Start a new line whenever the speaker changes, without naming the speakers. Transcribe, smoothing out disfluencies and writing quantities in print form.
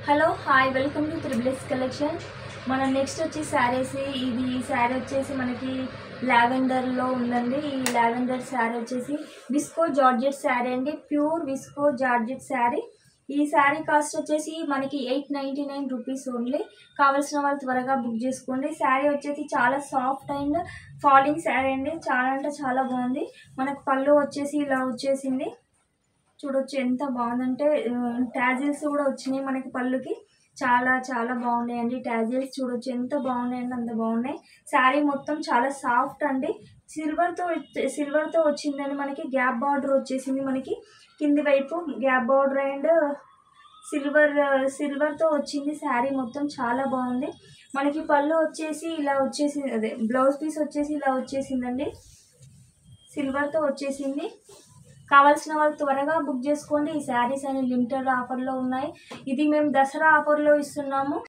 Hello hi welcome to triple S collection. మన next వచ్చి శారీస్. ఇది శారీ వచ్చేసి మనకి లావెండర్లో ఉందండి. ఈ లావెండర్ శారీ వచ్చేసి విస్కో జార్జెట్ శారీ అండి, ప్యూర్ విస్కో జార్జెట్ శారీ. ఈ శారీ కాస్ట్ వచ్చేసి మనకి 899 రూపీస్ ఓన్లీ. కావాల్సిన వాళ్ళు త్వరగా బుక్ చేసుకోండి. శారీ వచ్చేసి చాలా సాఫ్ట్ అండ్ ఫాలింగ్ శారీ అండి, చాలా అంటే చాలా బాగుంది. మనకు పళ్ళు వచ్చేసి ఇలా వచ్చేసింది, చూడొచ్చు ఎంత బాగుందంటే ట్యాజిల్స్ కూడా వచ్చినాయి మనకి పళ్ళుకి. చాలా చాలా బాగున్నాయండి ట్యాజిల్స్, చూడొచ్చు ఎంత బాగున్నాయండి, అంత బాగున్నాయి. శారీ మొత్తం చాలా సాఫ్ట్ అండి. సిల్వర్తో వచ్చిందండి. మనకి గ్యాప్ బార్డర్ వచ్చేసింది, మనకి కింది వైపు గ్యాప్ బార్డర్ అండ్ సిల్వర్తో వచ్చింది. శారీ మొత్తం చాలా బాగుంది. మనకి పళ్ళు వచ్చేసి ఇలా వచ్చేసి, అదే బ్లౌజ్ పీస్ వచ్చేసి ఇలా వచ్చేసిందండి, సిల్వర్తో వచ్చేసింది. కావాల్సిన వాళ్ళు త్వరగా బుక్ చేసుకోండి. ఈ శారీస్ అన్ని లిమిటెడ్ ఆఫర్లో ఉన్నాయి. ఇది మేము దసరా ఆఫర్లో ఇస్తున్నాము.